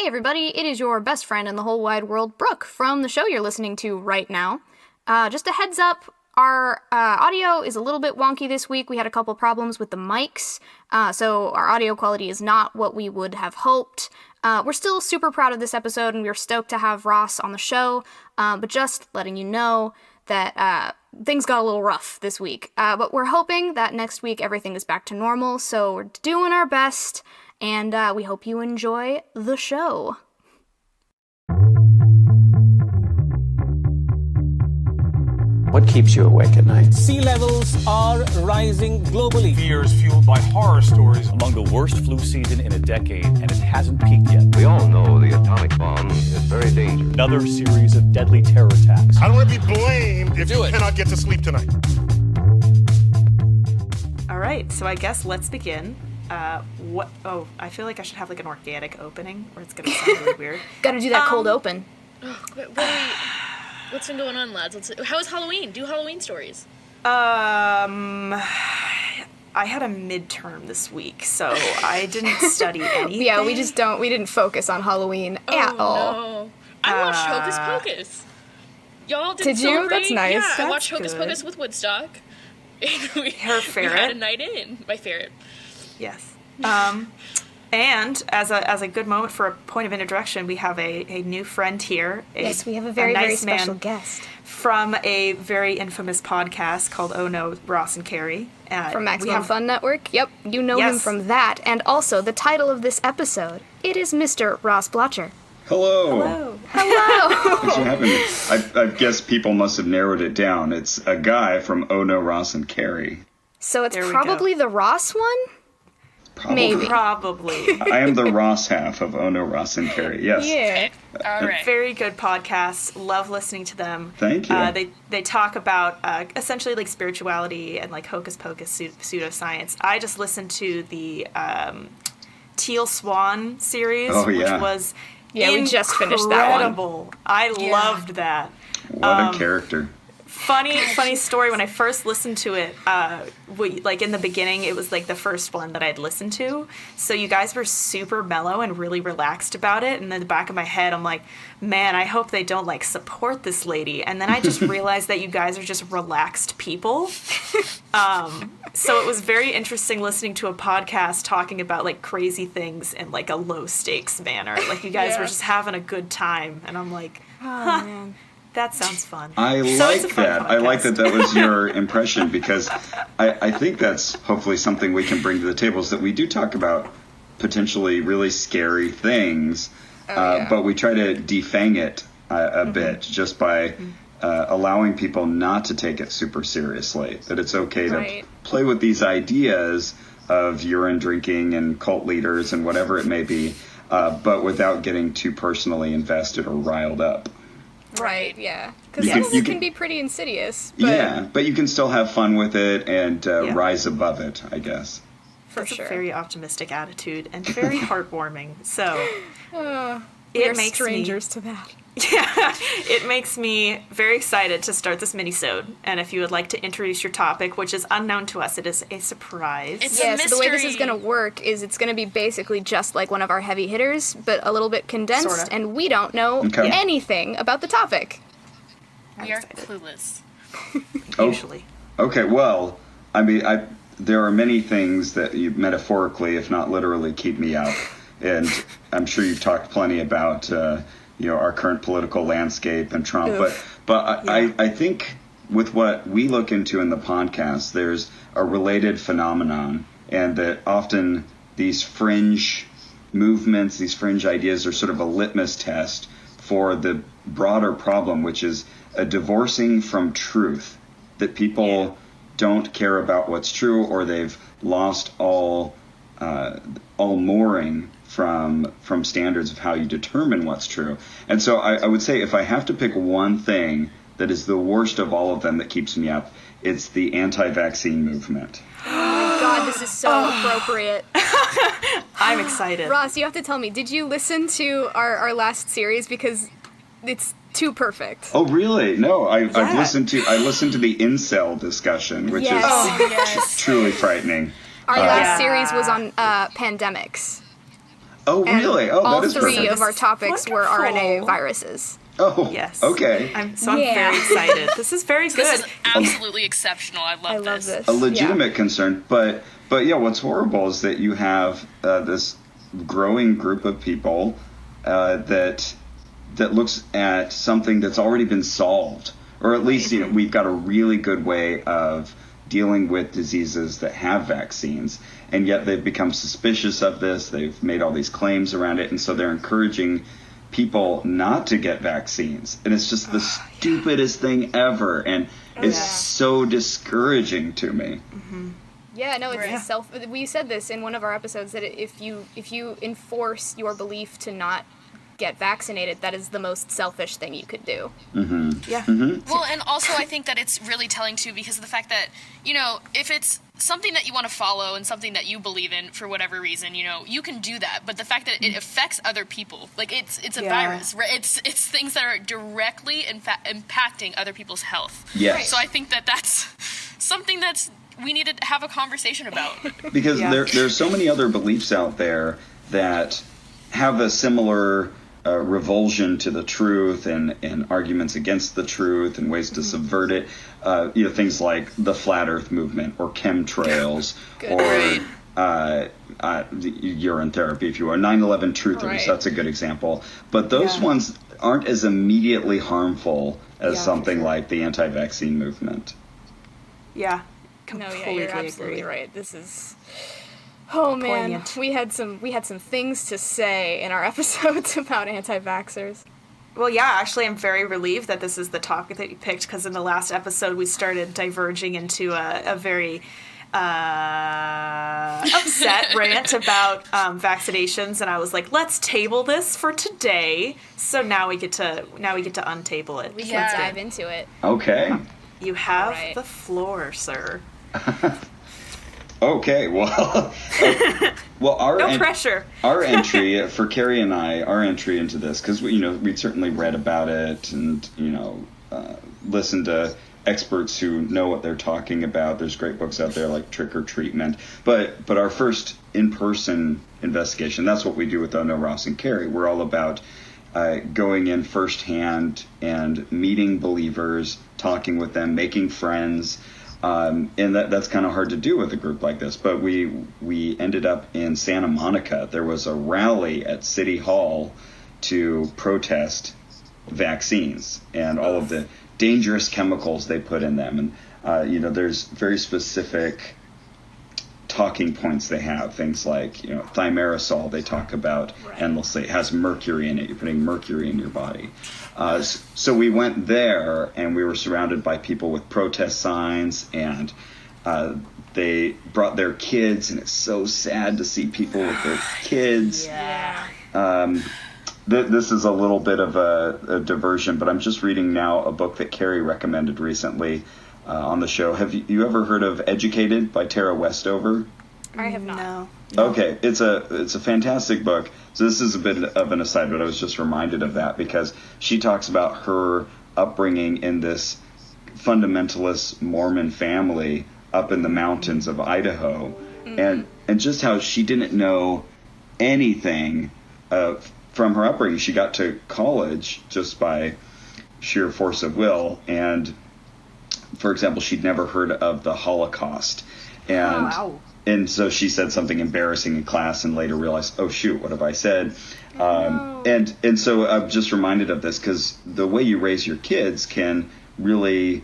Hey everybody, it is your best friend in the whole wide world, Brooke, from the show you're listening to right now. Just a heads up, our audio is a little bit wonky this week. We had a couple problems with the mics, so our audio quality is not what we would have hoped. We're still super proud of this episode, and we're stoked to have Ross on the show, but just letting you know that things got a little rough this week. But we're hoping that next week everything is back to normal, so we're doing our best, and we hope you enjoy the show. What keeps you awake at night? Sea levels are rising globally. Fears fueled by horror stories. Among the worst flu season in a decade, and it hasn't peaked yet. We all know the atomic bomb is very dangerous. Another series of deadly terror attacks. I don't want to be blamed if you cannot get to sleep tonight. All right, so I guess let's begin. I feel like I should have like an organic opening, or it's gonna sound really weird. Gotta do that cold open. What's been going on, lads? How was Halloween? Do Halloween stories. I had a midterm this week, so I didn't study anything. Yeah, we didn't focus on Halloween at all. No. I watched Hocus Pocus. Y'all didn't Did you? celebrate? That's nice. Yeah, That's I watched Hocus good. Pocus with Woodstock. Her ferret. We had a night in. My ferret. Yes. And as a good moment for a point of introduction, we have a new friend here. Yes, we have a very nice special man guest. From a very infamous podcast called Oh No, Ross and Carrie. From Maximum Fun Network. Yep, you know him from that. And also, the title of this episode, it is Mr. Ross Blocher. Hello. Thanks for having me. I guess people must have narrowed it down. It's a guy from Oh No, Ross and Carrie. So it's probably the Ross one? Probably. Maybe. Probably. I am the Ross half of Oh No, Ross and Carrie. Yes. Yeah. All right. Very good podcast. Love listening to them. Thank you. They talk about essentially like spirituality and like hocus pocus pseudoscience. I just listened to the Teal Swan series, which was we just finished that one. Incredible. I loved that. What a character. Funny story. When I first listened to it, like in the beginning, it was like the first one that I'd listened to. So you guys were super mellow and really relaxed about it. And in the back of my head, I'm like, man, I hope they don't like support this lady. And then I just realized that you guys are just relaxed people. So it was very interesting listening to a podcast talking about like crazy things in like a low stakes manner. Like you guys were just having a good time. And I'm like, man. That sounds fun. I like that. I like that was your impression, because I think that's hopefully something we can bring to the table, is that we do talk about potentially really scary things, but we try to defang it a bit just by allowing people not to take it super seriously, that it's okay to play with these ideas of urine drinking and cult leaders and whatever it may be, but without getting too personally invested or riled up. Right, yeah. Because some of it can be pretty insidious. But yeah, but you can still have fun with it and rise above it, I guess. That's a very optimistic attitude and very heartwarming. So it makes strangers to that. Yeah, it makes me very excited to start this mini-sode. And if you would like to introduce your topic, which is unknown to us, it is a surprise. It's a mystery. So the way this is going to work is it's going to be basically just like one of our heavy hitters, but a little bit condensed, Sorta. and we don't know anything about the topic. We are clueless. Usually. Okay, well, I mean, there are many things that you metaphorically, if not literally, keep me out. And I'm sure you've talked plenty about our current political landscape and Trump, but I think with what we look into in the podcast, there's a related phenomenon, and that often these fringe movements, these fringe ideas are sort of a litmus test for the broader problem, which is a divorcing from truth, that people don't care about what's true, or they've lost all mooring from standards of how you determine what's true. And so I would say, if I have to pick one thing that is the worst of all of them that keeps me up, it's the anti-vaccine movement. Oh my God, this is so appropriate. I'm excited. Ross, you have to tell me, did you listen to our last series? Because it's too perfect. Oh, really? No, I've listened to the incel discussion, which is truly frightening. Our last series was on pandemics. Oh, And really? Oh, all that is three perfect. of our topics were Wonderful. RNA viruses. Oh, Yes. okay. I'm very excited. This is very good. This is absolutely exceptional. I I love love this. this. A legitimate concern, but yeah, what's horrible is that you have this growing group of people that looks at something that's already been solved, or at least we've got a really good way of dealing with diseases that have vaccines, and yet they've become suspicious of this. They've made all these claims around it, and so they're encouraging people not to get vaccines, and it's just the stupidest thing ever, and it's so discouraging to me. Yeah, no, it's we said this in one of our episodes that if you enforce your belief to not get vaccinated, that is the most selfish thing you could do. Yeah. Well, and also I think that it's really telling too because of the fact that, if it's something that you want to follow and something that you believe in for whatever reason, you can do that. But the fact that it affects other people, like it's a virus, right? It's things that are directly impacting other people's health. Yes. So I think that that's something that's we need to have a conversation about. Because there's so many other beliefs out there that have a similar revulsion to the truth and arguments against the truth and ways to subvert it. Things like the flat earth movement or chemtrails or urine therapy, if you are 9/11 truthers. Right. That's a good example. But those ones aren't as immediately harmful as something like the anti-vaccine movement. Yeah. No, Completely you're absolutely agree. right. This is. Oh man, Poignant. we had some things to say in our episodes about anti-vaxxers. Well, yeah, actually, I'm very relieved that this is the topic that you picked, because in the last episode we started diverging into a very upset rant about vaccinations, and I was like, let's table this for today. So now we get to untable it. We can dive into it. Okay. You have Right. the floor, sir. Okay, well, our No pressure. Our entry for Carrie and our entry into this, because we'd certainly read about it and listened to experts who know what they're talking about. There's great books out there like Trick or Treatment, but our first in-person investigation, that's what we do with No Ross and Carrie. We're all about going in firsthand and meeting believers, talking with them, making friends. And that's kind of hard to do with a group like this. But we ended up in Santa Monica. There was a rally at City Hall to protest vaccines and all of the dangerous chemicals they put in them. And, there's very specific talking points they have. Things like, thimerosal they talk about endlessly. It has mercury in it. You're putting mercury in your body. So we went there, and we were surrounded by people with protest signs, and they brought their kids, and it's so sad to see people with their kids. This is a little bit of a diversion, but I'm just reading now a book that Carrie recommended recently on the show. Have you ever heard of Educated by Tara Westover? I have not. No. Okay, it's a fantastic book. So this is a bit of an aside, but I was just reminded of that because she talks about her upbringing in this fundamentalist Mormon family up in the mountains of Idaho, and just how she didn't know anything from her upbringing. She got to college just by sheer force of will, and for example, she'd never heard of the Holocaust, and and so she said something embarrassing in class and later realized, oh shoot, what have I said? And so I'm just reminded of this because the way you raise your kids can really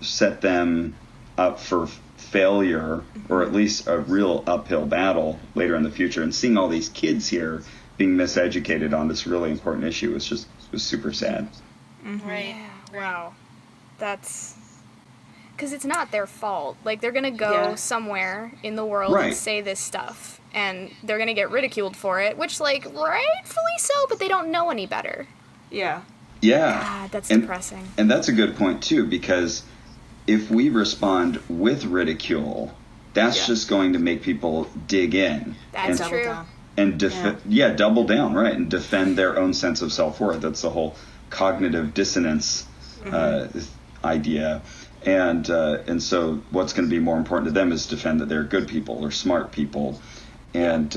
set them up for failure, or at least a real uphill battle later in the future. And seeing all these kids here being miseducated on this really important issue was super sad. Right. Wow. That's because it's not their fault. Like, they're gonna go somewhere in the world and say this stuff, and they're gonna get ridiculed for it, which, like, rightfully so, but they don't know any better. Yeah. Yeah. God, that's depressing. And that's a good point too, because if we respond with ridicule, that's just going to make people dig in. That's and, true. And double down, right, and defend their own sense of self-worth. That's the whole cognitive dissonance idea. And so what's going to be more important to them is defend that they're good people or smart people. And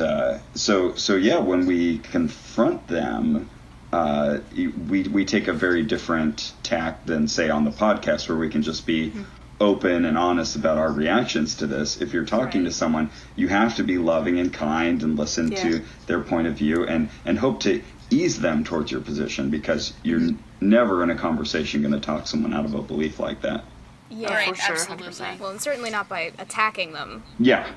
so yeah, when we confront them, we take a very different tack than, say, on the podcast, where we can just be open and honest about our reactions to this. If you're talking to someone, you have to be loving and kind and listen to their point of view and hope to ease them towards your position, because you're never in a conversation going to talk someone out of a belief like that. Yeah, Right, for sure, absolutely. 100%. Well, and certainly not by attacking them. Yeah.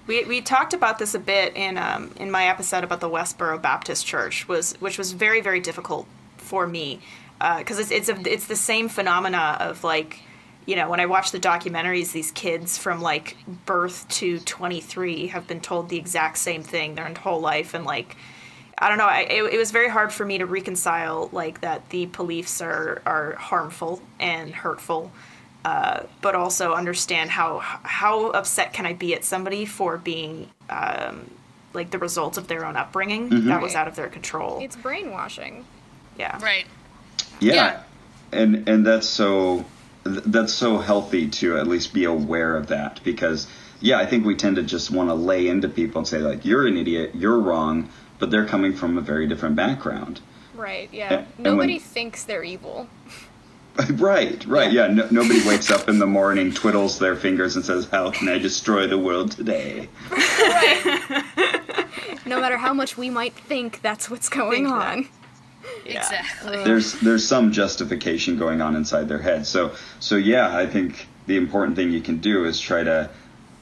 We talked about this a bit in my episode about the Westboro Baptist Church, which was very, very difficult for me, because it's the same phenomena of, like, you know, when I watch the documentaries, these kids from like birth to 23 have been told the exact same thing their whole life, and like, I don't know, it was very hard for me to reconcile, like, that the beliefs are harmful and hurtful. But also understand how upset can I be at somebody for being like the result of their own upbringing that was out of their control. It's brainwashing. Yeah. Right. Yeah. And that's so healthy to at least be aware of that, because I think we tend to just want to lay into people and say, like, you're an idiot, you're wrong, but they're coming from a very different background. Right, yeah. And Nobody thinks they're evil. Right, yeah. Nobody wakes up in the morning, twiddles their fingers, and says, "How can I destroy the world today?" Right. No matter how much we might think that's what's going on. Yeah. Exactly. There's some justification going on inside their head. So yeah, I think the important thing you can do is try to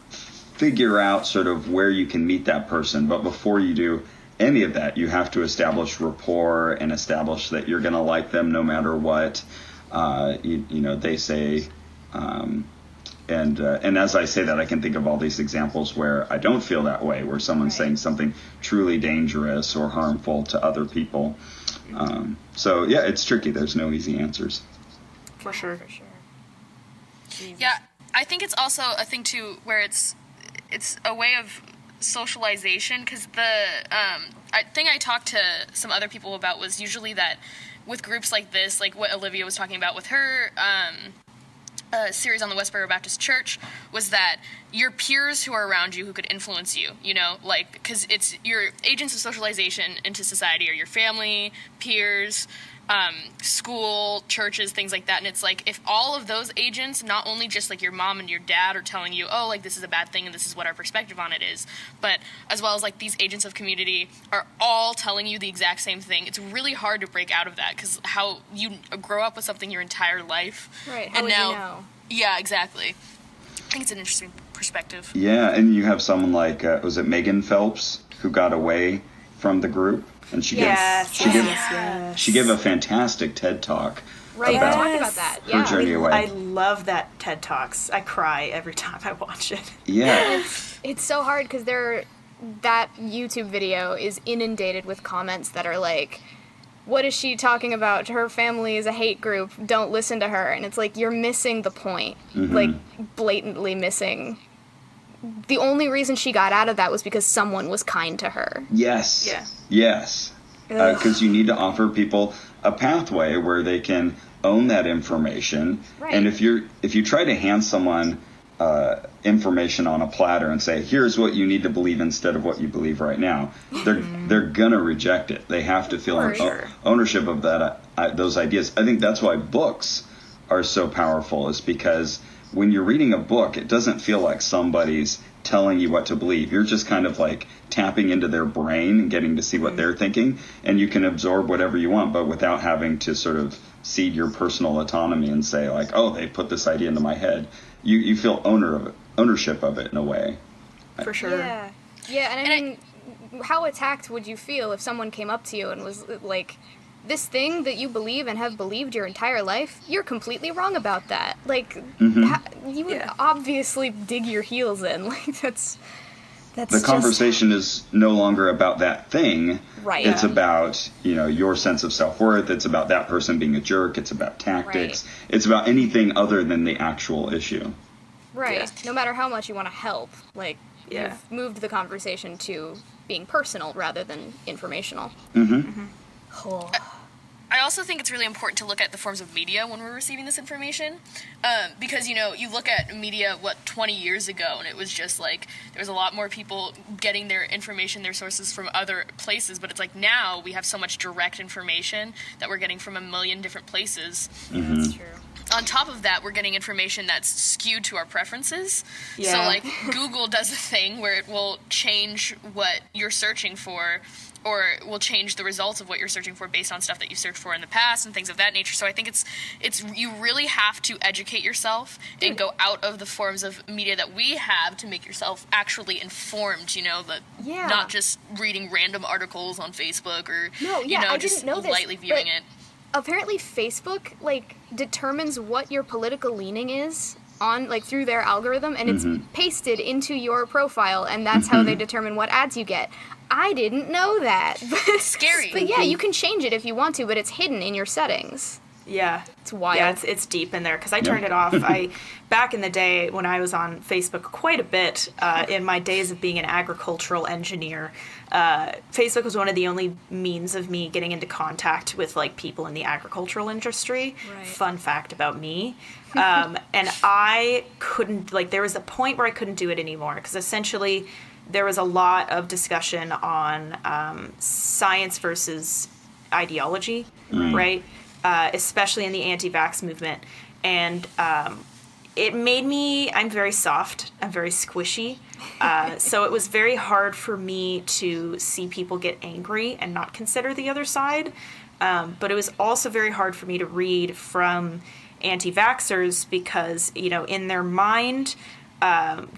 figure out sort of where you can meet that person. But before you do any of that, you have to establish rapport and establish that you're going to like them no matter what. They say, and as I say that, I can think of all these examples where I don't feel that way, where someone's saying something truly dangerous or harmful to other people. So yeah, it's tricky. There's no easy answers. For sure. Yeah, I think it's also a thing too where it's a way of socialization, because the thing I talked to some other people about was usually that with groups like this, like what Olivia was talking about with her series on the Westboro Baptist Church, was that your peers who are around you who could influence you, you know, like, because it's your agents of socialization into society are your family, peers, school, churches, things like that. And it's like, if all of those agents, not only just like your mom and your dad are telling you, oh, like, this is a bad thing and this is what our perspective on it is, but as well as like these agents of community are all telling you the exact same thing, it's really hard to break out of that, because how you grow up with something your entire life. Right, how and would now, you know? Yeah, exactly. I think it's an interesting perspective. Yeah, and you have someone like, was it Megan Phelps, who got away from the group? And she gave a fantastic TED Talk Right, about talk about that. her journey away. I love that TED Talks. I cry every time I watch it. Yeah. It's so hard because that YouTube video is inundated with comments that are like, what is she talking about? Her family is a hate group. Don't listen to her. And it's like, you're missing the point. Like, blatantly missing. The only reason she got out of that was because someone was kind to her. Yes. Yeah. Yes. Because you need to offer people a pathway where they can own that information. Right. And if you try to hand someone information on a platter and say, here's what you need to believe instead of what you believe right now, they're gonna reject it. They have to feel ownership of those ideas. I think that's why books are so powerful, is because when you're reading a book, it doesn't feel like somebody's telling you what to believe. You're just kind of like tapping into their brain and getting to see what they're thinking, and you can absorb whatever you want, but without having to sort of cede your personal autonomy and say, like, oh, they put this idea into my head. You feel ownership of it in a way. For sure. Yeah, and I mean, how attacked would you feel if someone came up to you and was like, this thing that you believe and have believed your entire life, you're completely wrong about that. Like, you would obviously dig your heels in. Like, that's the conversation is no longer about that thing. Right. It's about, your sense of self-worth. It's about that person being a jerk. It's about tactics. Right. It's about anything other than the actual issue. Right. Yeah. No matter how much you want to help, like, you've moved the conversation to being personal rather than informational. I I also think it's really important to look at the forms of media when we're receiving this information, because, you look at media, 20 years ago, and it was just, like, there was a lot more people getting their information, their sources from other places, but it's like now we have so much direct information that we're getting from a million different places. Mm-hmm. That's true. On top of that, we're getting information that's skewed to our preferences. Yeah. So, like, Google does a thing where it will change what you're searching for, or will change the results of what you're searching for based on stuff that you searched for in the past and things of that nature. So I think it's you really have to educate yourself and go out of the forms of media that we have to make yourself actually informed, not just reading random articles on Facebook or, I just didn't know this, lightly viewing it. Apparently Facebook, determines what your political leaning is on, through their algorithm, and it's pasted into your profile, and that's how they determine what ads you get. I didn't know that. Scary. But yeah, you can change it if you want to, but it's hidden in your settings. Yeah. It's wild. Yeah, it's deep in there, because I turned it off. Back in the day when I was on Facebook quite a bit, in my days of being an agricultural engineer, Facebook was one of the only means of me getting into contact with, people in the agricultural industry. Right. Fun fact about me. And I couldn't, there was a point where I couldn't do it anymore, because essentially there was a lot of discussion on science versus ideology, right? Especially in the anti-vax movement. And it made me, I'm very soft, I'm very squishy. So it was very hard for me to see people get angry and not consider the other side. But it was also very hard for me to read from anti-vaxxers because, in their mind,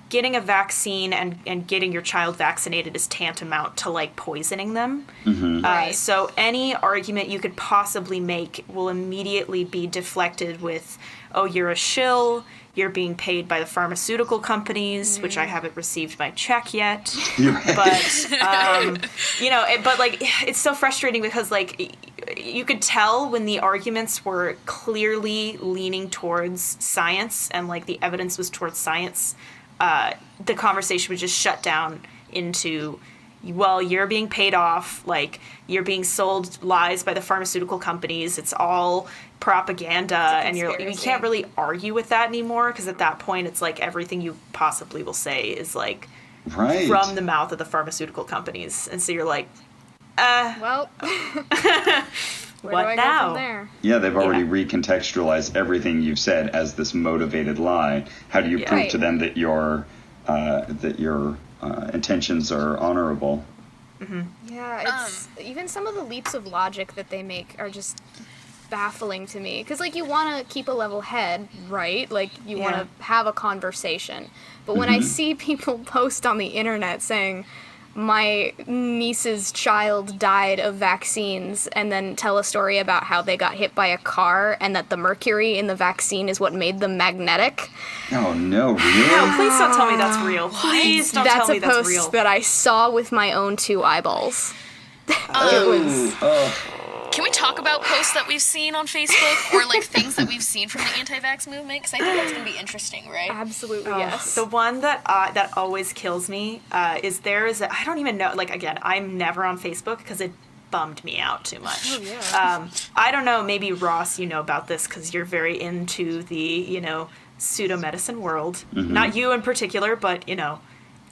getting a vaccine and getting your child vaccinated is tantamount to poisoning them. Right. So any argument you could possibly make will immediately be deflected with, oh, you're a shill, you're being paid by the pharmaceutical companies, which I haven't received my check yet. But, it's so frustrating because, you could tell when the arguments were clearly leaning towards science and, the evidence was towards science, the conversation would just shut down into, well, you're being paid off, you're being sold lies by the pharmaceutical companies, it's all propaganda, and you can't really argue with that anymore, because at that point it's everything you possibly will say is from the mouth of the pharmaceutical companies, and so you're well, where what do I now? go from there? Yeah, they've already recontextualized everything you've said as this motivated lie. How do you prove to them that your intentions are honorable? Yeah, it's even some of the leaps of logic that they make are just baffling to me. Because, you want to keep a level head, right? You want to have a conversation. But when I see people post on the internet saying, my niece's child died of vaccines, and then tell a story about how they got hit by a car and that the mercury in the vaccine is what made them magnetic. Oh, no, really? No, please don't tell me that's real. Please don't tell me that's real. That's a post that I saw with my own 2 eyeballs. Can we talk about posts that we've seen on Facebook or things that we've seen from the anti-vax movement? Because I think that's going to be interesting, right? Absolutely, yes. The one that always kills me is I don't even know, again, I'm never on Facebook because it bummed me out too much. Oh, yeah. I don't know, maybe Ross, you know about this because you're very into the, pseudo-medicine world. Not you in particular, but,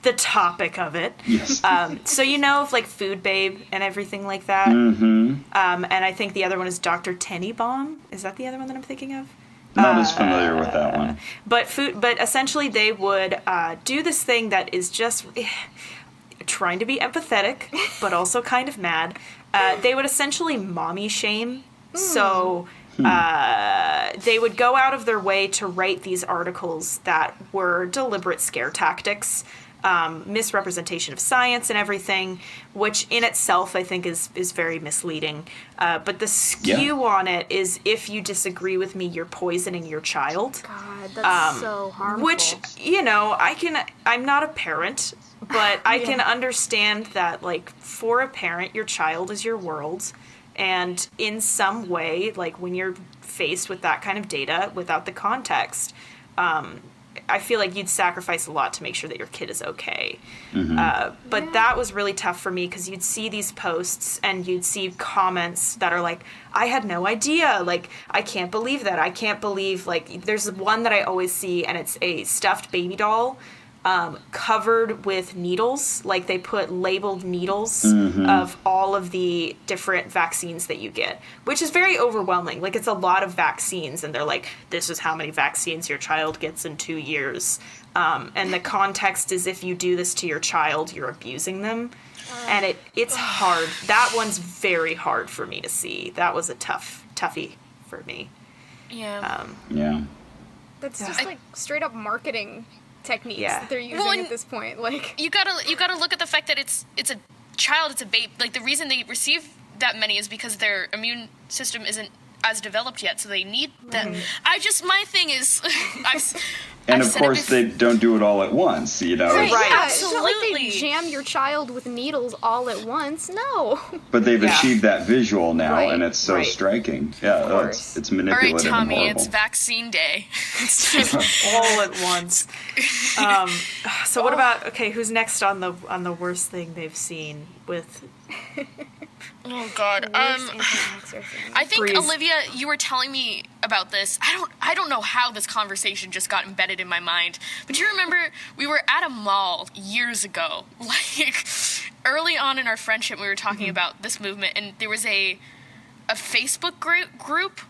the topic of it. Yes. So of Food Babe and everything like that. And I think the other one is Dr. Tenenbaum. Is that the other one that I'm thinking of? Not as familiar with that one. But essentially they would do this thing that is just trying to be empathetic, but also kind of mad. They would essentially mommy shame. So they would go out of their way to write these articles that were deliberate scare tactics, misrepresentation of science and everything, which in itself I think is very misleading. But the skew on it is, if you disagree with me, you're poisoning your child. God, that's so harmful. Which, I'm not a parent, but I can understand that, for a parent, your child is your world. And in some way, when you're faced with that kind of data without the context, I feel like you'd sacrifice a lot to make sure that your kid is okay. But that was really tough for me because you'd see these posts and you'd see comments that are like, I had no idea. Like, I can't believe that. I can't believe, like, there's one that I always see, and it's a stuffed baby doll covered with needles. Like, they put labeled needles of all of the different vaccines that you get, which is very overwhelming. Like, it's a lot of vaccines, and they're like, this is how many vaccines your child gets in 2 years. And the context is, if you do this to your child, you're abusing them. And it's hard. That one's very hard for me to see. That was a toughie for me. Yeah. That's just like straight up marketing techniques that they're using at this point. Like, you gotta look at the fact that it's a child, it's a babe. Like, the reason they receive that many is because their immune system isn't as developed yet, so they need them. My thing is, And of course, they don't do it all at once, you know. right, Right. yeah, it's not like they Absolutely. jam your child with needles all at once. No. But they've achieved that visual now, Right, and it's so right. striking. Yeah, course. it's all manipulative right, Tommy, and horrible. it's vaccine day. All at once. So what about, who's next on the worst thing they've seen with... Oh God. I think Breeze. Olivia, you were telling me about this. I don't know how this conversation just got embedded in my mind. But you remember we were at a mall years ago, like early on in our friendship. We were talking about this movement, and there was a Facebook group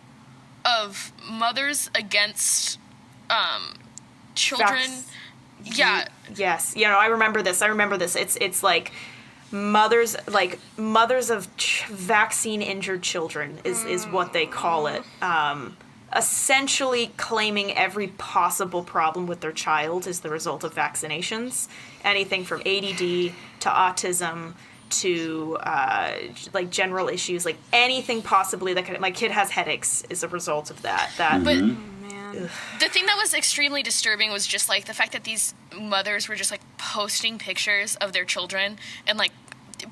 of mothers against children. Vax- Yes. I remember this. It's like mothers of vaccine injured children is what they call it. Essentially claiming every possible problem with their child is the result of vaccinations. Anything from ADD to autism to like general issues, like anything possibly that could. My kid has headaches is a result of that. But the thing that was extremely disturbing was just like the fact that these mothers were just like posting pictures of their children and like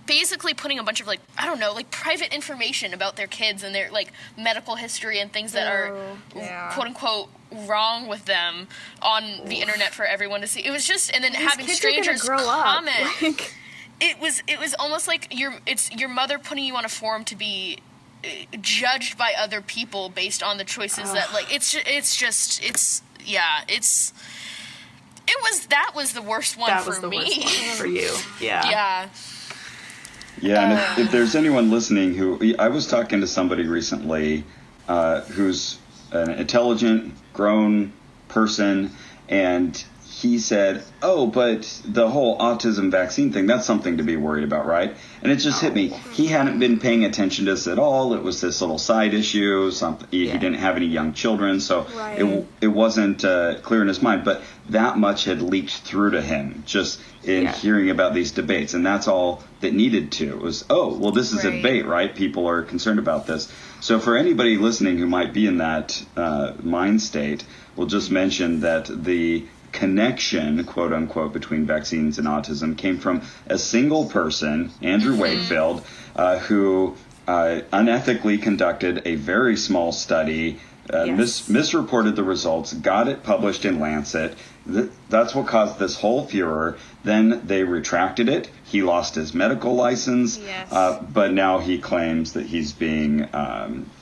basically putting a bunch of like, I don't know, like private information about their kids and their like medical history and things that are quote unquote wrong with them on the internet for everyone to see. It was just, and then having kids are gonna strangers grow up, comment. like- It was almost like it's your mother putting you on a forum to be judged by other people based on the choices that like that was the worst one That for was the me. worst one for you. Yeah. Yeah, and if there's anyone listening who... I was talking to somebody recently who's an intelligent, grown person, and he said, oh, but the whole autism vaccine thing, that's something to be worried about, right? And it just hit me. He hadn't been paying attention to this at all. It was this little side issue. He didn't have any young children, so it wasn't clear in his mind. But that much had leaked through to him just in hearing about these debates. And that's all that needed to. It was, oh, well, this is a debate, right? People are concerned about this. So for anybody listening who might be in that mind state, we'll just mention that the connection, quote unquote, between vaccines and autism came from a single person, Andrew Wakefield, who unethically conducted a very small study, misreported the results, got it published in Lancet. That's what caused this whole furor. Then they retracted it. He lost his medical license, but now he claims that he's being, martyred.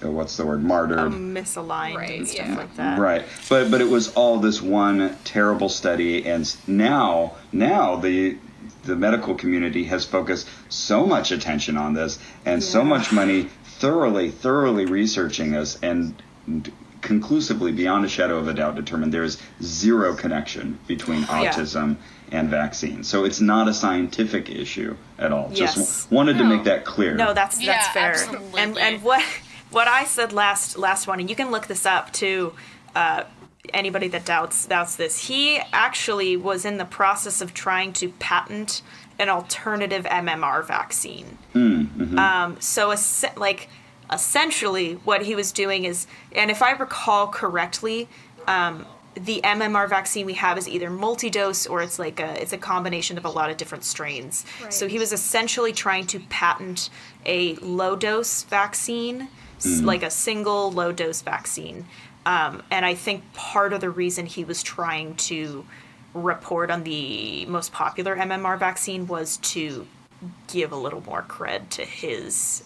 Misaligned and stuff like that. Right, but it was all this one terrible study, and now the medical community has focused so much attention on this and so much money thoroughly researching this and conclusively, beyond a shadow of a doubt, determined there is zero connection between autism and vaccine. So it's not a scientific issue at all. Just wanted to make that clear. No, that's fair. Absolutely. And what I said last one, and you can look this up too. Anybody that doubts this, he actually was in the process of trying to patent an alternative MMR vaccine. So essentially what he was doing is, and if I recall correctly, the MMR vaccine we have is either multi-dose or it's a combination of a lot of different strains. Right. So he was essentially trying to patent a low-dose vaccine, like a single low-dose vaccine. And I think part of the reason he was trying to report on the most popular MMR vaccine was to give a little more cred to his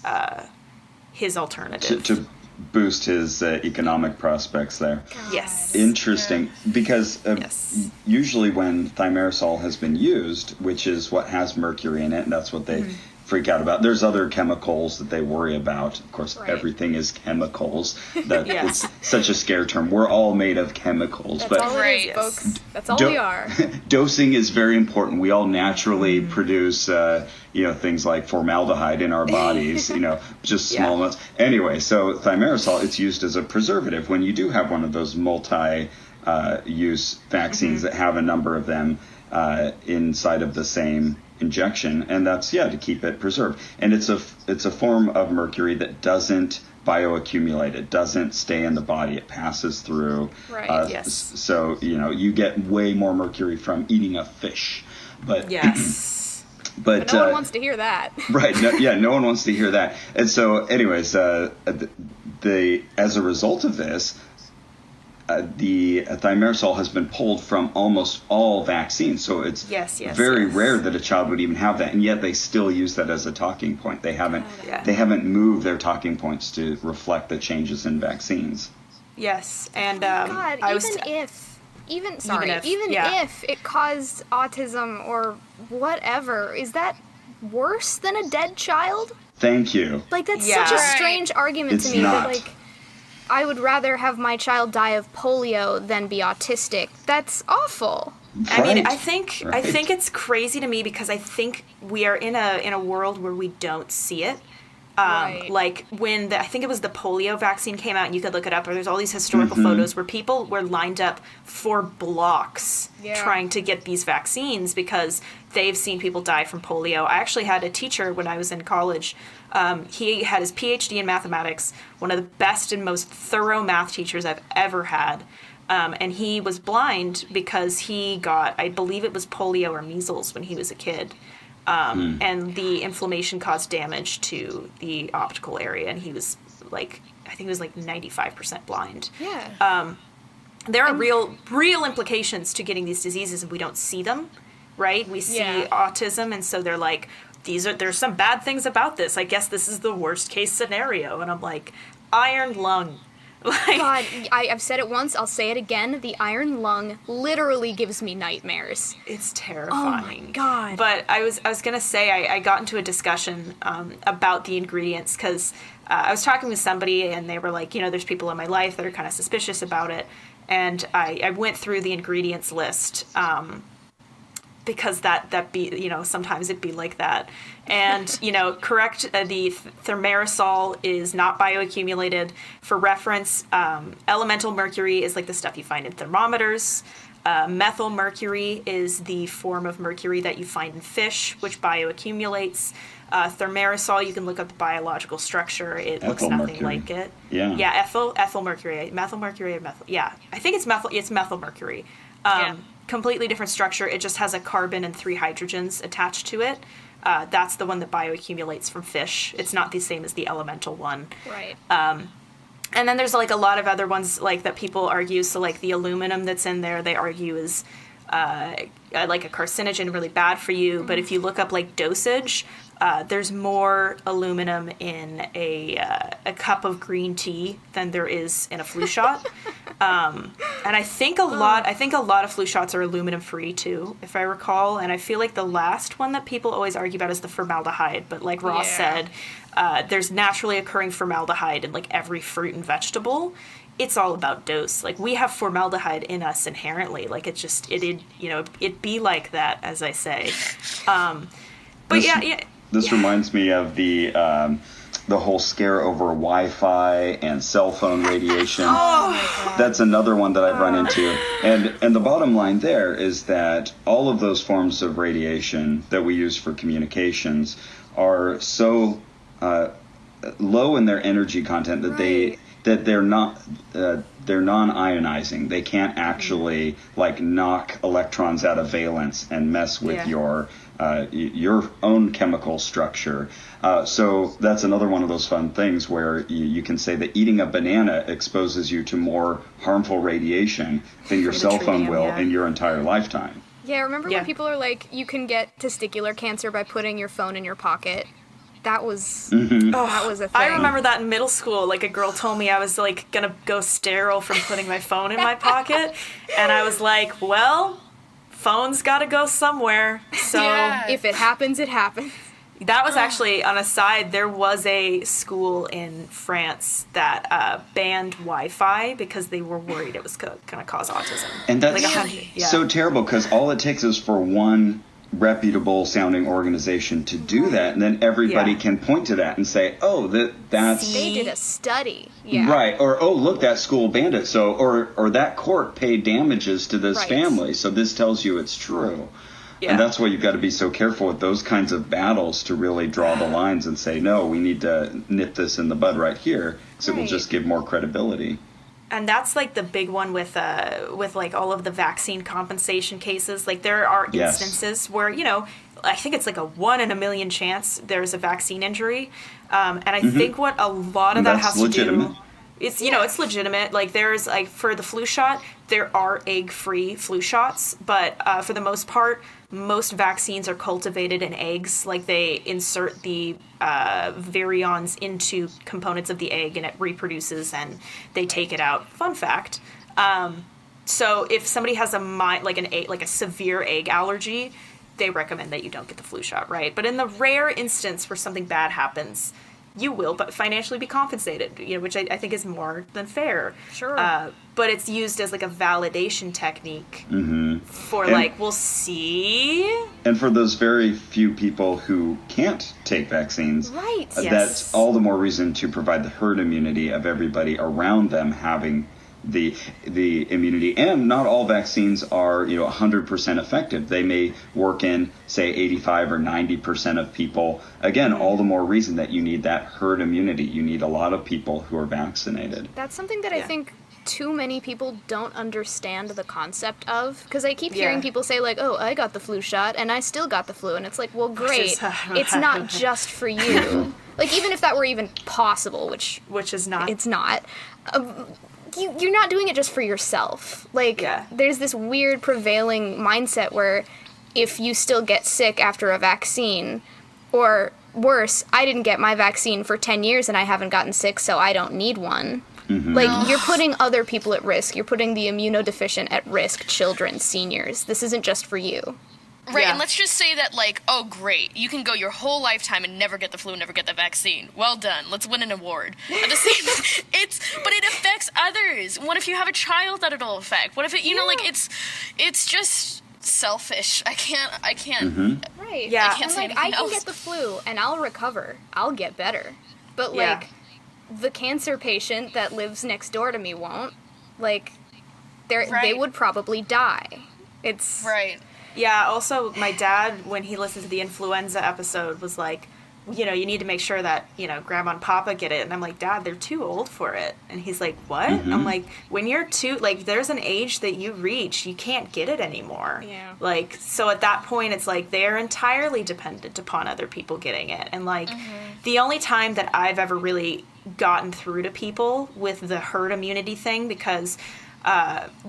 alternative. To boost his economic prospects there. Yes. Interesting, because Yes. usually when thimerosal has been used, which is what has mercury in it, and that's what they freak out about. There's other chemicals that they worry about. Of course, everything is chemicals. That It's such a scare term. We're all made of chemicals. That's but all it is, folks. That's all we are. Dosing is very important. We all naturally produce, things like formaldehyde in our bodies, just small amounts. Anyway, so thimerosal, it's used as a preservative when you do have one of those multi-use vaccines that have a number of them inside of the same injection, and that's to keep it preserved. And it's a form of mercury that doesn't bioaccumulate. It doesn't stay in the body. It passes through. Right. So you get way more mercury from eating a fish. But But no one wants to hear that. Right. No one wants to hear that. And so, anyways, as a result of this, the thimerosal has been pulled from almost all vaccines. So it's very rare that a child would even have that, and yet they still use that as a talking point. They haven't moved their talking points to reflect the changes in vaccines. Yes, and God, even if it caused autism or whatever, is that worse than a dead child? Thank you. Like, that's such a strange argument to me. Not. That, I would rather have my child die of polio than be autistic. That's awful. I mean, I think it's crazy to me because I think we are in a world where we don't see it. Like when I think it was the polio vaccine came out, and you could look it up, or there's all these historical photos where people were lined up for blocks trying to get these vaccines because they've seen people die from polio. I actually had a teacher when I was in college. He had his PhD in mathematics, one of the best and most thorough math teachers I've ever had. And he was blind because he got, I believe it was polio or measles when he was a kid. And the inflammation caused damage to the optical area, and he was I think he was 95% blind. Yeah. There are real implications to getting these diseases, and we don't see them, right? We see autism, and so they're like, there's some bad things about this. I guess this is the worst case scenario. And I'm like, iron lung. God, I've said it once, I'll say it again. The iron lung literally gives me nightmares. It's terrifying. Oh my God. But I was gonna say I got into a discussion about the ingredients because I was talking with somebody and they were like, there's people in my life that are kind of suspicious about it, and I went through the ingredients list. Because that be, sometimes it'd be like that. And, correct, the thimerosal is not bioaccumulated. For reference, elemental mercury is like the stuff you find in thermometers. Methyl mercury is the form of mercury that you find in fish, which bioaccumulates. Thimerosal, you can look up the biological structure. It looks nothing like it. Yeah, ethyl mercury. Methyl mercury or methyl. Yeah, I think it's methyl mercury. Completely different structure. It just has a carbon and 3 hydrogens attached to it. That's the one that bioaccumulates from fish. It's not the same as the elemental one. Right. And then there's a lot of other ones that people argue. So the aluminum that's in there, they argue is a carcinogen, really bad for you. But if you look up dosage, there's more aluminum in a cup of green tea than there is in a flu shot. And I think a lot of flu shots are aluminum free too, if I recall. And I feel like the last one that people always argue about is the formaldehyde. But like Ross said, there's naturally occurring formaldehyde in every fruit and vegetable. It's all about dose. We have formaldehyde in us inherently. It'd be like that, as I say. This reminds me of the whole scare over Wi-Fi and cell phone radiation. Oh my God. That's another one that I've run into. And the bottom line there is that all of those forms of radiation that we use for communications are so low in their energy content, that they're not they're non-ionizing. They can't actually like knock electrons out of valence and mess with your own chemical structure. So that's another one of those fun things where you can say that eating a banana exposes you to more harmful radiation than your cell phone will in your entire lifetime. Yeah, remember when people are like, you can get testicular cancer by putting your phone in your pocket? That was that was a thing. I remember that in middle school. Like, a girl told me I was like gonna go sterile from putting my phone in my pocket, and I was like, well, phone's gotta go somewhere. So if it happens, it happens. That was actually, on a side, there was a school in France that banned Wi-Fi because they were worried it was going to cause autism. And that's so terrible, because all it takes is for one reputable sounding organization to do that, and then everybody can point to that and say, oh, that's they did a study. Right. Or, oh, look, that school banned it. So or that court paid damages to this family, so this tells you it's true. And that's why you've got to be so careful with those kinds of battles to really draw the lines and say, no, we need to nip this in the bud right here, because it will just give more credibility. And that's like the big one with like all of the vaccine compensation cases. Like, there are instances where, you know, I think it's like a 1 in a million chance there's a vaccine injury. And I think what a lot of that has to do, it's, you know, it's legitimate. Like, there's like, for the flu shot, there are egg-free flu shots, but for the most part, most vaccines are cultivated in eggs. Like, they insert the virions into components of the egg, and it reproduces, and they take it out. Fun fact. So if somebody has a severe egg allergy, they recommend that you don't get the flu shot, right? But in the rare instance where something bad happens, you will but financially be compensated, you know, which I think is more than fair. Sure. But it's used as like a validation technique for we'll see. And for those very few people who can't take vaccines, that's all the more reason to provide the herd immunity of everybody around them having the immunity. And not all vaccines are 100% effective. They may work in, say, 85 or 90% of people. Again, all the more reason that you need that herd immunity. You need a lot of people who are vaccinated. That's something that I think too many people don't understand the concept of, because I keep hearing people say like, oh, I got the flu shot and I still got the flu, and it's like, well, great, it's not just for you. Like, even if that were even possible, which is not, it's not. You're not doing it just for yourself. Like, there's this weird prevailing mindset where if you still get sick after a vaccine, or worse, I didn't get my vaccine for 10 years and I haven't gotten sick, so I don't need one. Like, you're putting other people at risk. You're putting the immunodeficient at risk, children, seniors. This isn't just for you. Right, and let's just say that, like, oh, great, you can go your whole lifetime and never get the flu, never get the vaccine. Well done. Let's win an award. At the same, but it affects others. What if you have a child that it'll affect? What if it, it's just selfish. I can't. Right. Yeah. I can't say anything else. I can get the flu and I'll recover. I'll get better. But the cancer patient that lives next door to me won't. Like, they would probably die. It's right. Yeah, also, my dad, when he listened to the influenza episode, was like, you need to make sure that, Grandma and Papa get it. And I'm like, Dad, they're too old for it. And he's like, what? I'm like, when you're there's an age that you reach, you can't get it anymore. Yeah. Like, so at that point, it's like, they're entirely dependent upon other people getting it. And, like, the only time that I've ever really gotten through to people with the herd immunity thing, because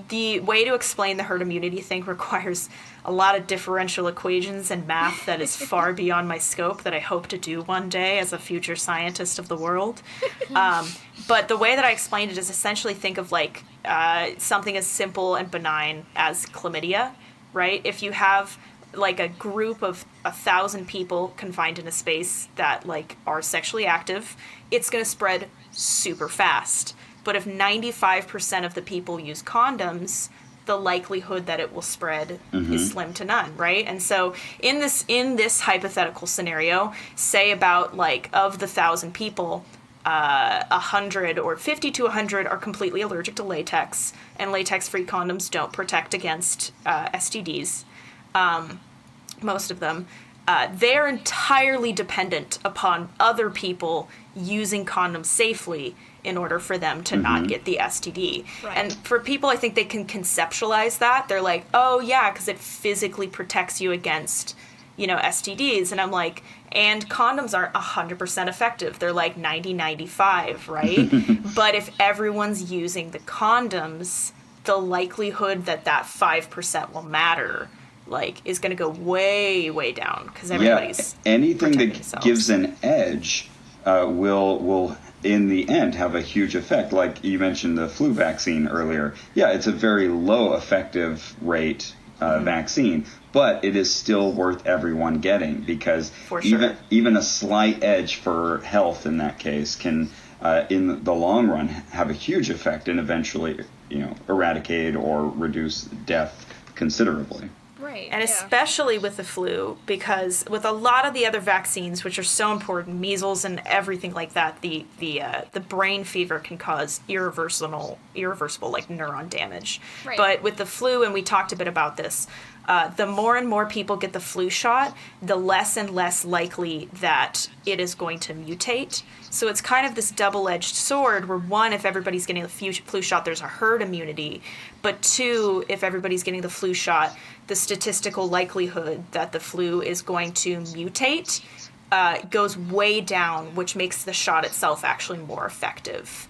the way to explain the herd immunity thing requires a lot of differential equations and math that is far beyond my scope, that I hope to do one day as a future scientist of the world. But the way that I explained it is essentially think of like something as simple and benign as chlamydia, right? If you have like a group of 1,000 people confined in a space that like are sexually active, it's going to spread super fast. But if 95% of the people use condoms, the likelihood that it will spread is slim to none, right? And so in this hypothetical scenario, say about like of the 1,000 people, 100 or 50 to 100 are completely allergic to latex, and latex-free condoms don't protect against STDs, most of them. they're entirely dependent upon other people using condoms safely in order for them to not get the STD. Right. And for people, I think they can conceptualize that. They're like, oh yeah, because it physically protects you against, STDs. And I'm like, and condoms aren't 100% effective. They're like 90-95, right? But if everyone's using the condoms, the likelihood that 5% will matter, is going to go way, way down because everybody's anything that themselves. gives an edge will in the end have a huge effect. Like you mentioned the flu vaccine earlier. Yeah, it's a very low effective rate vaccine, but it is still worth everyone getting because even a slight edge for health in that case can in the long run have a huge effect and eventually eradicate or reduce death considerably. Right. And especially with the flu, because with a lot of the other vaccines, which are so important, measles and everything like that, the brain fever can cause irreversible neuron damage. Right. But with the flu, and we talked a bit about this, the more and more people get the flu shot, the less and less likely that it is going to mutate. So it's kind of this double-edged sword where, one, if everybody's getting the flu shot, there's a herd immunity. But two, if everybody's getting the flu shot, the statistical likelihood that the flu is going to mutate goes way down, which makes the shot itself actually more effective.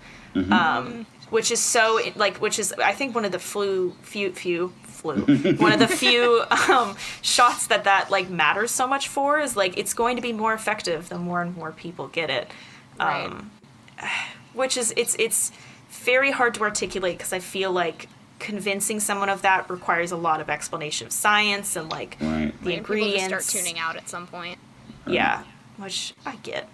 Which is I think one of the one of the few shots that matters so much for is it's going to be more effective the more and more people get it. Right. Which is it's very hard to articulate because I feel like convincing someone of that requires a lot of explanation of science and the ingredients. People just start tuning out at some point. Yeah, which I get,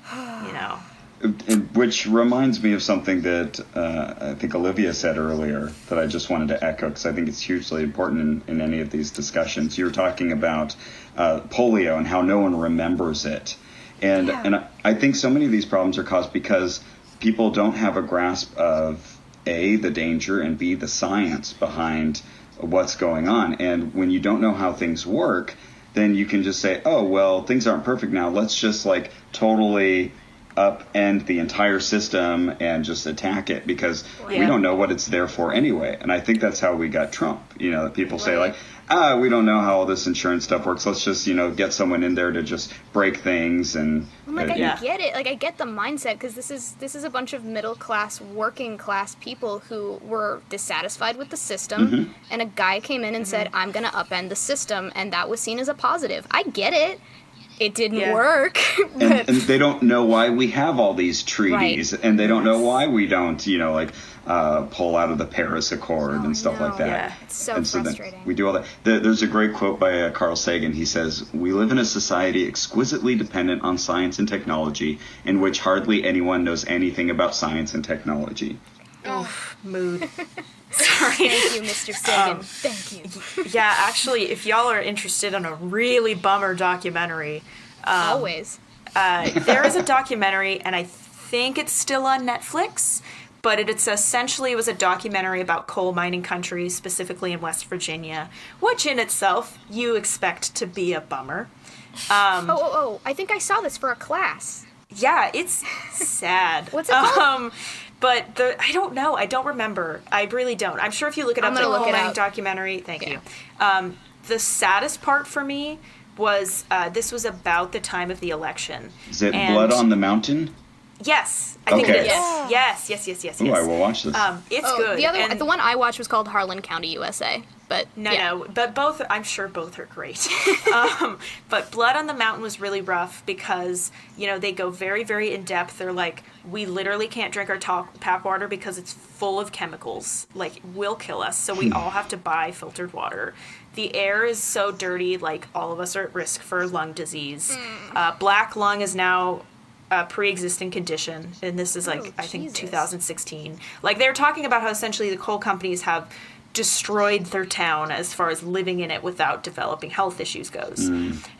Which reminds me of something that I think Olivia said earlier that I just wanted to echo because I think it's hugely important in any of these discussions. You were talking about polio and how no one remembers it. And I think so many of these problems are caused because people don't have a grasp of A, the danger, and B, the science behind what's going on. And when you don't know how things work, then you can just say, oh, well, things aren't perfect now. Let's just totally upend the entire system and just attack it because we don't know what it's there for anyway. And I think that's how we got Trump. People say we don't know how all this insurance stuff works. Let's just, get someone in there to just break things. And I get it. I get the mindset because this is a bunch of middle class, working class people who were dissatisfied with the system. And a guy came in and said, I'm going to upend the system. And that was seen as a positive. I get it. It didn't work. And they don't know why we have all these treaties. Right. And they don't know why we don't, pull out of the Paris Accord and stuff like that. Yeah. It's so frustrating. We do all that. There's a great quote by Carl Sagan. He says, "We live in a society exquisitely dependent on science and technology in which hardly anyone knows anything about science and technology." Mood. Sorry. Thank you, Mr. Sagan. Thank you. Yeah, actually, if y'all are interested in a really bummer documentary, always. There is a documentary, and I think it's still on Netflix, but it was a documentary about coal mining countries, specifically in West Virginia, which in itself you expect to be a bummer. I think I saw this for a class. Yeah, it's sad. What's it called? But I don't know. I don't remember. I really don't. I'm sure if you look it up, the coal mining documentary. Thank you. The saddest part for me was this was about the time of the election. Is it Blood on the Mountain? Yes, I think it is. Yeah. Yes. Oh, I will watch this. It's good. The one I watched was called Harlan County, USA. But no, but both, I'm sure both are great. But Blood on the Mountain was really rough because, they go very, very in depth. They're like, we literally can't drink our tap water because it's full of chemicals, will kill us. So we all have to buy filtered water. The air is so dirty, all of us are at risk for lung disease. Black lung is now a pre-existing condition, and this is I think 2016. They're talking about how essentially the coal companies have destroyed their town as far as living in it without developing health issues goes.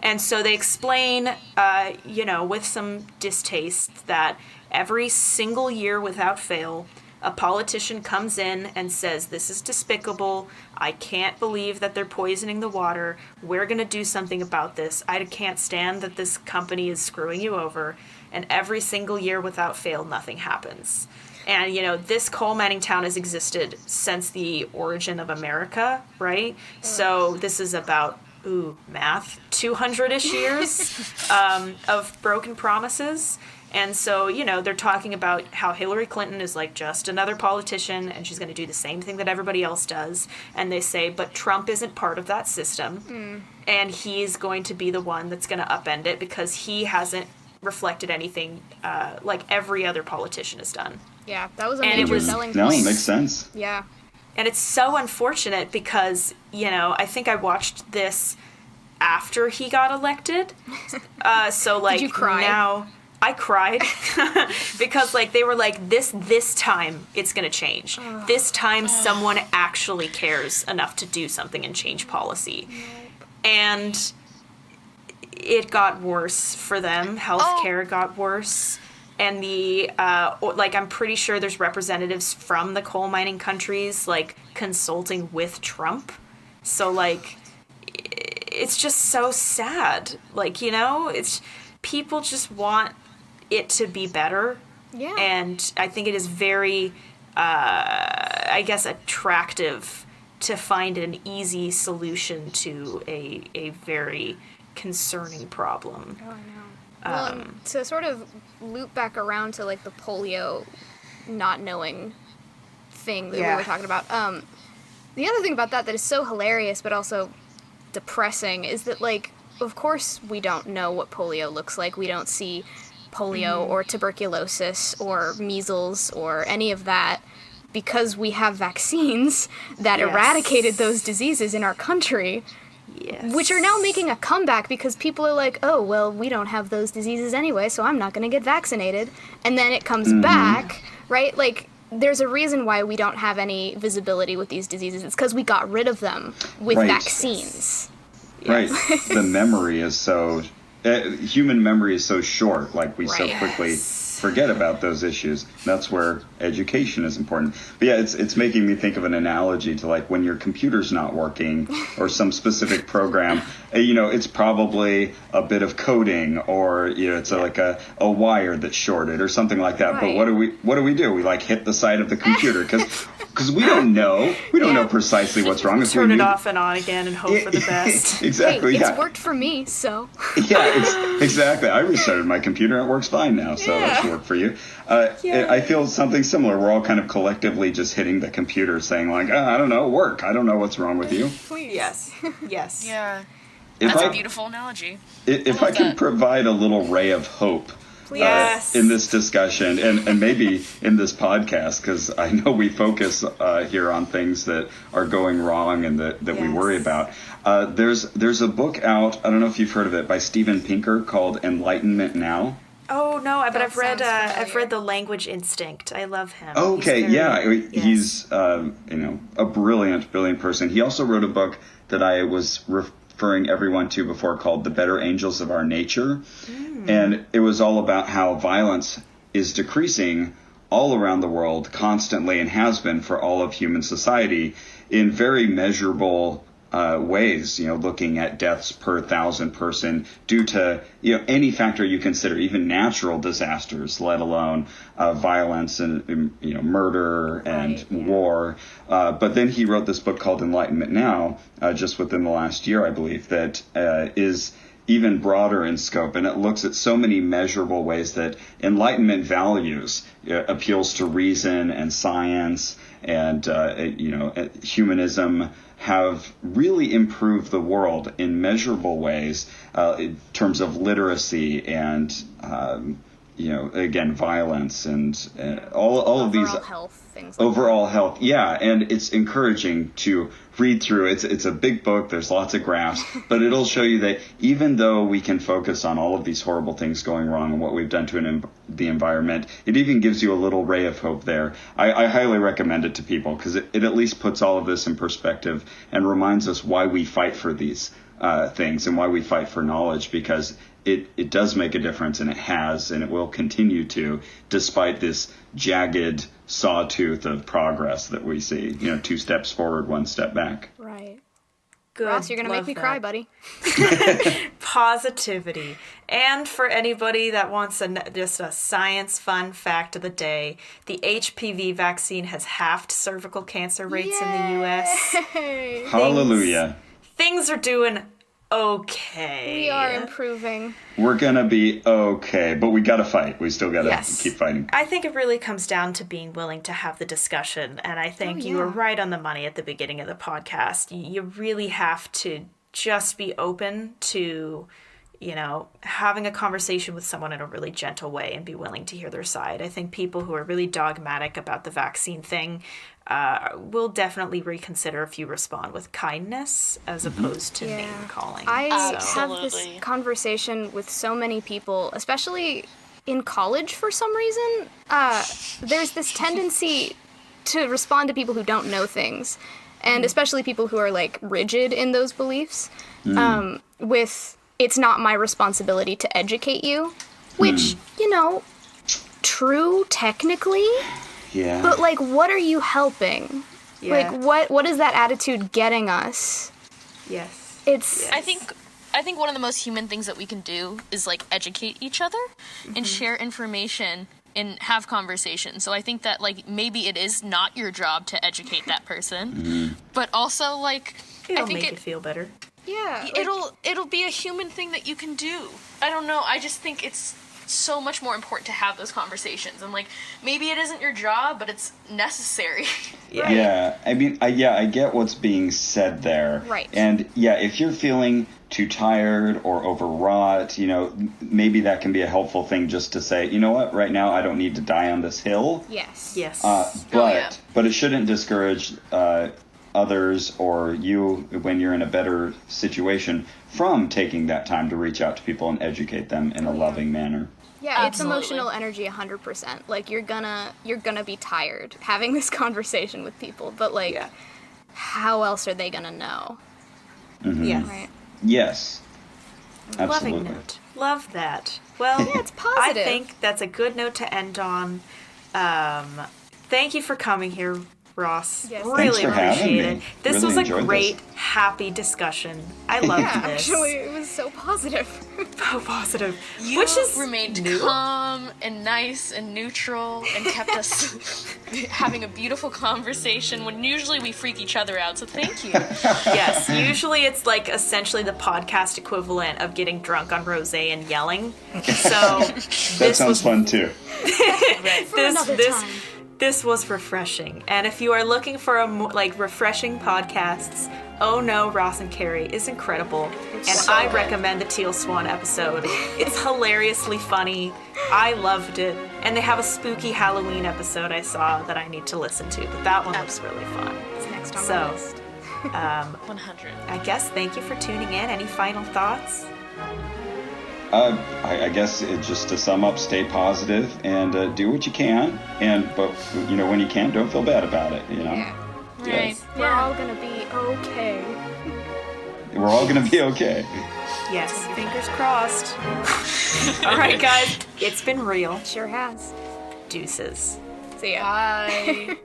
And so they explain, with some distaste, that every single year without fail, A politician comes in and says, this is despicable. I can't believe that they're poisoning the water. We're going to do something about this. I can't stand that this company is screwing you over. And every single year without fail, nothing happens. And, this coal mining town has existed since the origin of America, right? So this is about, math, 200-ish years of broken promises. And so, they're talking about how Hillary Clinton is like just another politician and she's going to do the same thing that everybody else does. And they say, but Trump isn't part of that system. And he's going to be the one that's going to upend it because he hasn't reflected anything like every other politician has done. Yeah, that was a And it major was- selling No, point. it makes sense. Yeah. And it's so unfortunate because, I think I watched this after he got elected. So, like, Did you cry? now I cried because, like, they were like, this time it's going to change. This time someone actually cares enough to do something and change policy. And it got worse for them. Healthcare got worse. And I'm pretty sure there's representatives from the coal mining countries, like, consulting with Trump. So, like, it's just so sad. Like, it's people just want it to be better. Yeah. And I think it is very, attractive to find an easy solution to a very concerning problem. Oh, I know. Well, and to sort of loop back around to, like, the polio not knowing thing that we Yeah. were talking about, the other thing about that is so hilarious but also depressing is that, like, of course we don't know what polio looks like. We don't see polio or tuberculosis or measles or any of that because we have vaccines that Yes. eradicated those diseases in our country. Yes. Which are now making a comeback because people are like, oh, well, we don't have those diseases anyway, so I'm not going to get vaccinated. And then it comes back, right? Like, there's a reason why we don't have any visibility with these diseases. It's because we got rid of them with Right. vaccines. Right. The memory is so, human memory is so short. Like, we so Right. quickly forget about those issues. That's where education is important. But yeah, it's making me think of an analogy to, like, when your computer's not working or some specific program, it's probably a bit of coding or, it's like a wire that's shorted or something like that. But Right. what do? We like hit the side of the computer because we don't know. We don't know precisely what's wrong. If we Turn it knew- off and on again and hope for the best. Exactly. Hey, it's yeah. worked for me, so. Yeah, exactly. I restarted my computer and it works fine now, so that should work for you. I feel something similar. We're all kind of collectively just hitting the computer saying, like, I don't know, work. I don't know what's wrong with you. Please. Yes. Yes. Yeah. If That's I, a beautiful analogy. if I love could that. provide a little ray of hope Yes. in this discussion and maybe in this podcast, because I know we focus here on things that are going wrong and that we Yes. worry about. There's a book out, I don't know if you've heard of it, by Steven Pinker called Enlightenment Now. Oh no, but That I've read sounds familiar. I've read The Language Instinct. I love him. Okay, He's very- yeah, he's a brilliant person. He also wrote a book that I was referring everyone to before called The Better Angels of Our Nature, and it was all about how violence is decreasing all around the world constantly and has been for all of human society in very measurable ways, looking at deaths per 1,000 person due to, any factor you consider, even natural disasters, let alone violence and, murder and war. But then he wrote this book called Enlightenment Now, just within the last year, I believe, that is even broader in scope, and it looks at so many measurable ways that Enlightenment values, appeals to reason and science and, humanism, have really improved the world in measurable ways in terms of literacy and, again, violence and all of these. Overall health, things like Overall health, yeah, and it's encouraging to read through. It's a big book. There's lots of graphs, but it'll show you that even though we can focus on all of these horrible things going wrong and what we've done to the environment, it even gives you a little ray of hope there. I highly recommend it to people because it at least puts all of this in perspective and reminds us why we fight for these things and why we fight for knowledge, because it does make a difference, and it has, and it will continue to, despite this jagged sawtooth of progress that we see. 2 steps forward, 1 step back. Right. Good. Ross, you're going to make Love me that. cry, buddy. Positivity. And for anybody that wants just a science fun fact of the day, the HPV vaccine has halved cervical cancer rates in the U.S. Yay! Hallelujah. Things are doing okay. We are improving. We're going to be okay, but we got to fight. We still got to Yes. keep fighting. I think it really comes down to being willing to have the discussion. And I think you were right on the money at the beginning of the podcast. You really have to just be open to, having a conversation with someone in a really gentle way and be willing to hear their side. I think people who are really dogmatic about the vaccine thing will definitely reconsider if you respond with kindness as opposed to name calling. I have this Absolutely. conversation with so many people, especially in college for some reason. There's this tendency to respond to people who don't know things, and especially people who are like rigid in those beliefs, with it's not my responsibility to educate you, which, true technically, Yeah. but like what are you helping? Yeah. Like what is that attitude getting us? Yes. It's I think one of the most human things that we can do is like educate each other and share information and have conversations. So I think that like maybe it is not your job to educate that person, but also like It'll I think make you feel better. yeah. it'll be a human thing that you can do. I don't know. I just think it's so much more important to have those conversations, and like maybe it isn't your job, but it's necessary. Yeah, I mean, I get what's being said there. Right. And yeah, if you're feeling too tired or overwrought, maybe that can be a helpful thing just to say, you know what, right now I don't need to die on this hill. Yes. Yes. But it shouldn't discourage others or you when you're in a better situation from taking that time to reach out to people and educate them in a loving manner. Yeah, it's Absolutely. emotional energy 100%. Like you're gonna be tired having this conversation with people, but like how else are they gonna know? Yes. Right. Yes. Loving Absolutely. note. Love that. Well, it's positive. I think that's a good note to end on. Thank you for coming here, Ross. Yes. Really Thanks for having appreciate me. it. This Really was a enjoyed great, this. happy discussion. I loved Yeah, this. actually, it was so positive. So positive. You Which is remained new. calm and nice and neutral and kept us having a beautiful conversation when usually we freak each other out, so thank you. Yes, usually it's like essentially the podcast equivalent of getting drunk on rosé and yelling. So That sounds fun too. This was refreshing. And if you are looking for a refreshing podcasts, Oh No, Ross and Carrie is incredible. I recommend the Teal Swan episode. It's hilariously funny. I loved it. And they have a spooky Halloween episode I saw that I need to listen to, but that one looks really fun. It's next on So, my list. 100. I guess thank you for tuning in. Any final thoughts? I guess just to sum up, stay positive and do what you can. But when you can't, don't feel bad about it. Yeah. Right. We're all gonna be okay. We're all gonna be okay. Yes, fingers crossed. All right, guys, it's been real. Sure has. Deuces. See ya. Bye.